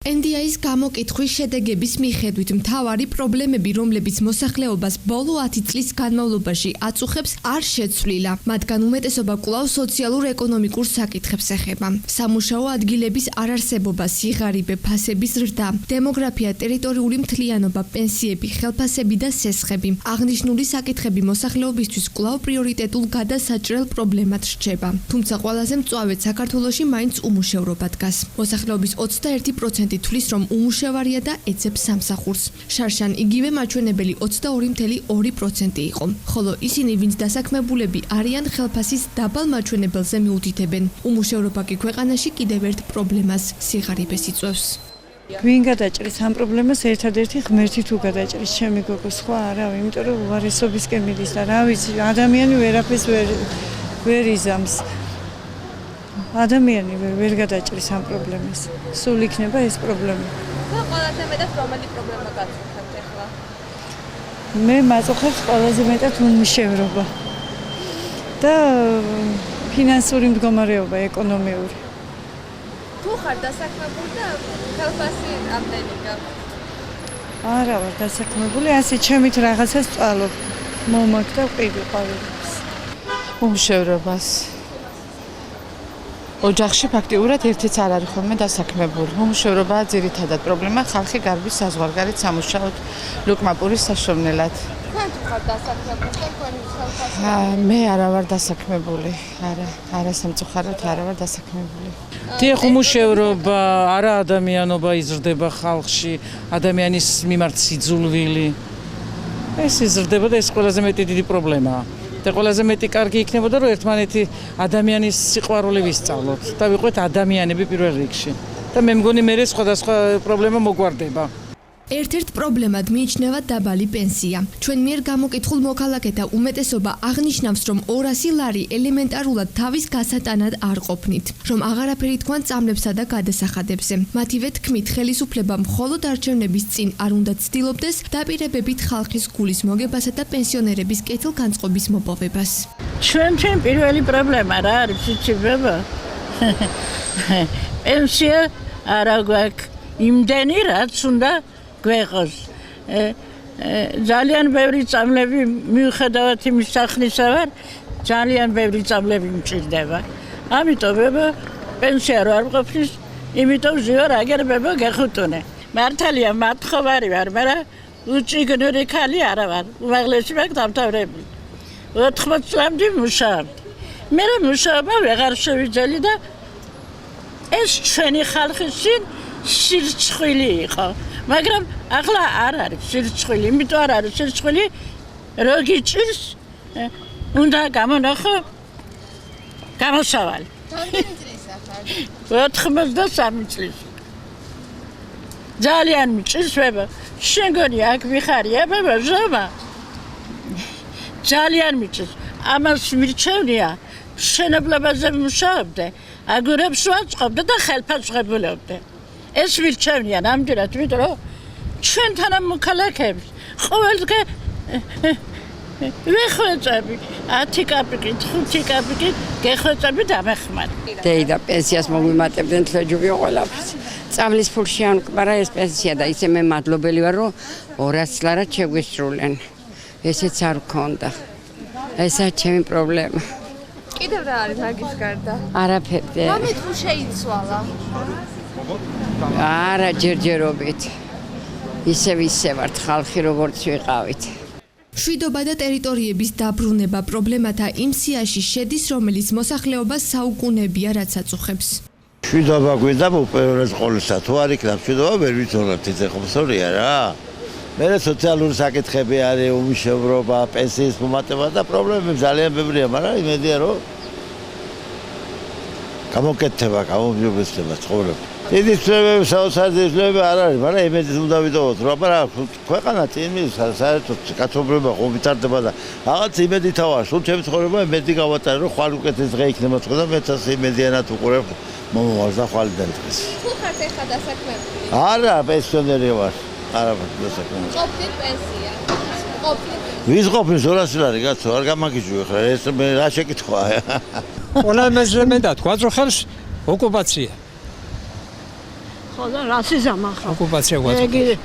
NDI-ის გამოკითხვის შედეგების მიხედვით მთავარი პრობლემები, რომლებიც მოსახლეობას ბოლო 10 წლის განმავლობაში აწუხებს, არ შეცვლილა. მათგან უმეტესობა კვლავ სოციალურ-ეკონომიკურ საკითხებს ეხება. სამუშაო ადგილების არარსებობა, სიღარიბე, ფასების ზრდა, დემოგრაფია, ტერიტორიული მთლიანობა, პენსიები, ხელფასები და სესხები. აღნიშნული საკითხები მოსახლეობისთვის კვლავ პრიორიტეტულ გადასაჭრელ პრობლემად რჩება. თუმცა ყველაზე მწვავედ საქართველოში მაინც უმუშევრობა დგას. მოსახლეობის 21% თulis რომ უმუშევარია და ეძებს სამსახურს. შარშან იგივე მაჩვენებელი 22.2% იყო, ხოლო ისინი, ვინც დასაქმებულები არიან, ხელფასის დაბალ მაჩვენებელზე მიუთითებენ. უმუშევრობა კი ქვეყანაში კიდევ ერთ პრობლემას, სიღარიბეს იწვევს. Ვინ გადაჭრის ამ პრობლემას ერთადერთი ღმერთი თუ გადაჭრის, ჩემი გოგო, სხვა არავინ, იმიტომ რომ უარესობისკენ მიდის და რა ვიცი, ადამიანი ვერაფერს ვერ იზამს. ადამიანი ვერ გადაჭრის ამ პრობლემას. სულ იქნება ეს პრობლემა. და ყველაზე მეტად რომელი პრობლემა გაწუხებთ ახლა? მე მაწუხებს ყველაზე მეტად უმუშევრობა და ფინანსური მდგომარეობა, ეკონომიური. თუ ხარ დასაქმებული და ხელფასი ამდენი გაქვს? არა ვარ დასაქმებული, ასე ჩემით რაღაცას წვალობ. მომაკ და ყიდულყავებს. უმუშევრობას. ოჯახში ფაქტიურად ერთიც არ არის ხოლმე დასაქმებული. უმუშევრობაა ძირითადად პრობლემა ხალხი გარბის საზღვარგარეთ სამუშაოდ ლუკმა პურის საშოვნელად. თქვენ თუ ხართ დასაქმებული და თქვენი ხელფასი? მე არა ვარ დასაქმებული. არა სამწუხაროდ არა ვარ დასაქმებული. დიახ, უმუშევრობა, არა ადამიანობა იზრდება ხალხში, ადამიანის მიმართ სიძულვილი. ეს იზრდება და ეს ყველაზე მეტი დიდი პრობლემაა. და ყველაზე მეტი კარგი იქნებოდა, რომ ერთმანეთი ადამიანის სიყვარული ვისწავლოთ და ვიყვეთ ადამიანები პირველ რიგში. და მე მგონი მე სხვადასხვა პრობლემა მოგვარდება. ერთ-ერთ პრობლემად მიიჩნევა დაბალი პენსია. ჩვენ მიერ გამოკითხულ მოქალაქეთა უმეტესობა აღნიშნავს, რომ 200 ლარი ელემენტარულად თავის გასატანად არ ყოფნით, რომ აღარაფერი თქვან წამლებსა და გადასახადებზე. მათივე თქმით, ხელისუფლება მხოლოდ არჩევნების წინ არ უნდა ცდილობდეს დაპირებებით ხალხის გულის მოგებასა და პენსიონერების კეთილგანწყობის მოპოვებას. ჩვენ პირველი პრობლემა რა არის, იცი ბაბა? პენსია არა გვაქვს იმდენი, რაც უნდა გვეყოს. ძალიან ბევრი წამლები მიუხედავად იმის სახნისა ვარ, ძალიან ბევრი წამლები მჭირდება. ამიტომ ბაბა პენსია რო არ მყოფნის, იმიტომ ვზივარ აგერ ბაბა გეხუტუნე. მართალია მათხოვარი ვარ, მაგრამ უჭიგნური ქალი არა ვარ. უმაღლესი მაქვს დამთავრებული. 80 წლამდე მუშაობდი. მე მუშაობა ვეღარ შევიძელი და ეს ჩვენი ხალხის სირცხვილი იყო. მაგრამ ახლა არ არის სირცხვილი, იმიტომ არ არის სირცხვილი, რო გიჭირს, უნდა გამონახო გამოსავალი. რამდენი წლისა ხარ? 83 წლის. ძალიან მიჭირს, ბაბა. შენ გონი აქ ვიხარია, ბაბა, ზომა. ძალიან მიჭირს. ამას მირჩევნია, მშენებლობაზე მუშაობდე, აგურებს ვაწყობდე და ხელფასს ვღებულობდე. ეს მირჩევნია ნამდვილად, იმიტომ რომ ჩვენთან მოქალაქეებს ყოველდღე ვეხვეწები 10 კაპიკით, 5 კაპიკით გეხვეწები დამეხმარ. და პენსიას მოგვიმატებდნენ თლეჯუბი ყველაფერს. წამლის ფულში არ მკბარა ეს პენსია და ისე მე მადლობელი ვარ, რომ 200 ლარად შეგვისრულენ. ესეც არ მქონდა. ესაა ჩემი პრობლემა. კიდევ რა არის მაგის გარდა? არაფერი. რამე თუ შეიცვალა? არა ჯერჯერობით. ისე ვართ ხალხი როგორც ვიყავით. მშვიდობა და ტერიტორიების დაბრუნება პრობლემათა იმ სიაში შედის, რომელიც მოსახლეობას საუკუნეებია რაც აწუხებს. მშვიდობა გვინდა უპირველეს ყოვლისა, თუ არ იქნება მშვიდობა, ვერ ვიცოდეთ, ეს ხომსორია რა. მე სოციალური საკითხები არის, უმუშევრობა, პენსიის მომატება და პრობლემები ძალიან ბევრია, მაგრამ იმედია რომ გამოკეთდება, გამომჯობესდება ცხოვრება. დიდი ცვლილებები, საოცარი ცვლილებები არ არის, მაგრამ იმედით უნდა ვიტოვოთ, რომ ქვეყანა წინ მიდის, საერთოდ კაცობრიობა ვითარდება და რაღაც იმედით ავარ, სულ ჩემი ცხოვრება იმედი გავატარე, რომ ხვალ უკეთეს დღე იქნება თქვა და მეც ასე იმედიანად უყურებ მომავალს და ხვალიდან დღეს. თუ ხართ ახლა დასაქმებული? არა, პენსიონერი ვარ. არა, დასაქმებული. ყოფნით პენსია. ყოფნით. ვის ყოფნის 200 ლარი კაცო, არ გამაგიჟუე ხა, ეს რა შეკითხვაა. ყველა მეზრე მე და თქვა, რომ ხელს ოკუპაცია. ხო და რასიზმ ახლა. ოკუპაცია გვაწყობს.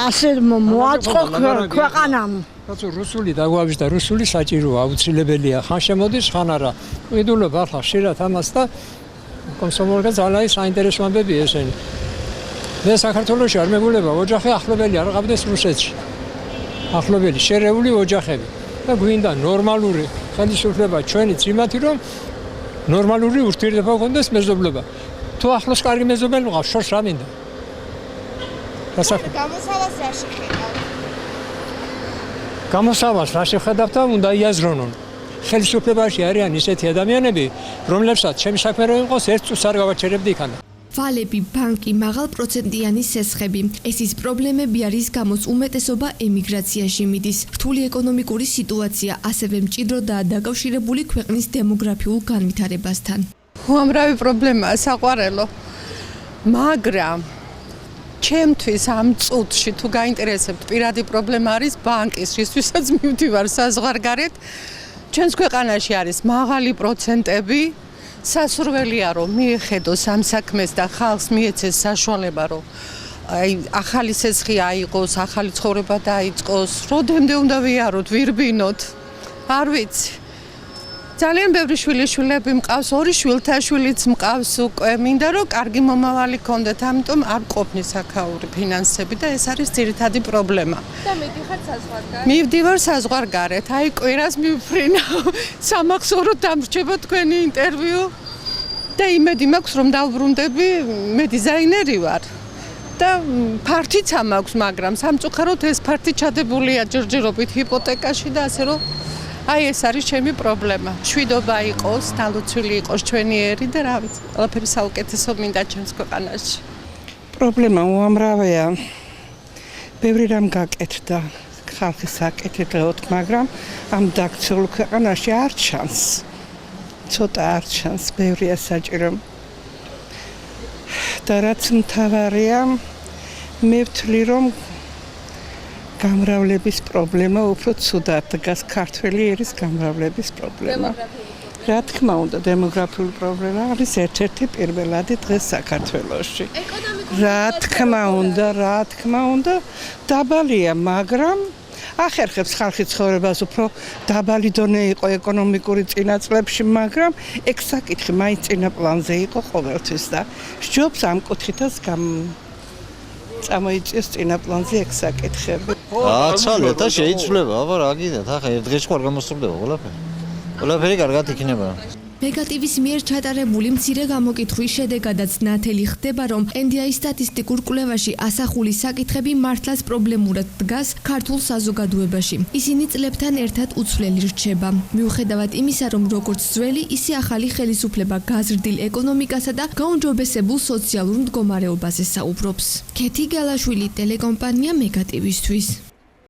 ასე მოაწყო ქვეყანამ. როცა რუსული დაგვავიწყდა, რუსული საჭიროა, აუცილებელია. ხან შემოდის, ხან არა. ყიდულობ ახლა ხშირად ამას და კომსომოლგა ძალაი საინტერესო ამბები ესენი. მე საქართველოში არ მეგულება ოჯახი ახლობელი არ ყავდეს რუსეთში. ახლობელი შერეული ოჯახები და გვინდა ნორმალური ხელისუფლება ჩვენიც იმათი რომ ნორმალური ურთიერთობა გქონდეს მეზობლობა. თუ ახლოს კარგი მეზობელი მყავს, შორს რა მინდა? გამოსავალს რა შეხედავთ? გამოსავალს რა შეხედავთ და უნდა იაზრონონ. ხელისუფლებაში არიან ისეთი ადამიანები, რომლებსაც ჩემი საქმე რო იყოს, ერთ წუთს არ გავაჩერებდი იქანა. ვალები, ბანკი, მაღალ პროცენტიანი სესხები. ეს ის პრობლემები არის, გამოც უმეტესობა ემიგრაციაში მიდის. რთული ეკონომიკური სიტუაცია ასევე მჭიდროდაა დაკავშირებული ქვეყნის დემოგრაფიულ განვითარებასთან. უამრავი პრობლემაა საყვარელო. მაგრამ ჩემთვის ამ წუთში თუ გაინტერესებთ პირადი პრობლემა არის ბანკის, რისთვისაც მივდივარ საზღვარგარეთ. ჩვენს ქვეყანაში არის მაღალი პროცენტები. სასურველია რომ მიეხედო ამ საქმეს და ხალხს მიეცეს საშუალება რომ ახალი სესხი აიღოს, ახალი ცხოვრება დაიწყოს, როდემდე უნდა ვიაროთ, ვირბინოთ. არ ვიცი. ძალიან ბევრი შვილიშვილები მყავს, ორი შვილთაშვილიც მყავს უკვე, მინდა რომ კარგი მომავალი გქონდეთ, ამიტომ არ ყოფნის აქაური ფინანსები და ეს არის ძირითადი პრობლემა. და მიდიხარ საზღვარგარეთ? მივდივარ საზღვარგარეთ, აი კვირას მივფრინავ, სამახსოვროდ დამრჩება თქვენი ინტერვიუ და იმედი მაქვს რომ დავბრუნდები, მე დიზაინერი ვარ. და ფართიც ამაქვს, მაგრამ სამწუხაროდ ეს ფართი ჩადებულია ჯერჯერობით ჰიპოთეკაში და ასე რომ აი ეს არის ჩემი პრობლემა. შვიდობა იყოს, დალოცვილი იყოს ჩვენი ერი და რა ვიცი, ყველაფერი საუკეთესო მინდა ჩემს ქვეყანაში. პრობლემა უამრავია. ბევრი რამ გაკეთდა ხალხის საკეთებლად, მაგრამ ამ დაქცეულ ქვეყანაში არ ჩანს. ცოტა არ ჩანს, ბევრია საჭირო. და რაც მთავარია, მე ვთვლი რომ გამრავლების პრობლემა უფრო ცუდად დგას ქართველი ერის გამრავლების პრობლემა. რა თქმა უნდა, დემოგრაფიული პრობლემა არის ერთ-ერთი პირველადი დღეს საქართველოში. რა თქმა უნდა, დაბალია, მაგრამ ახერხებს ხალხის ცხოვრებას უფრო დაბალი დონე იყო ეკონომიკური წინა წლებში, მაგრამ ეგ საკითხი მაინც წინა პლანზე იყო ყოველთვის და სჯობს ამ კუთხითაც წამოიწიოს წინა პლანზე ეგ საკითხები. აცალეთ და შეიძლება, აბა რა გინდათ, ახლა ერთ დღეში ხარ გამოსწორდება ყველაფერი. ყველაფერი კარგად იქნება. მეგატივის მიერ ჩატარებული მცირე გამოკითხვის შედეგადაც ნათელი ხდება, რომ NDI სტატისტიკურ კვლევაში ასახული საკითხები მართლაც პრობლემურად დგას ქართულ საზოგადოებაში. ისინი წლებთან ერთად უცვლელი რჩება. მიუხედავად იმისა, რომ როგორც ძველი, ისე ახალი ხელისუფლება გაზრდილ ეკონომიკასა და გაუმჯობესებულ სოციალურ მდგომარეობაზე საუბრობს. ქეთი გალაშვილი, ტელეკომპანია მეგატივისთვის.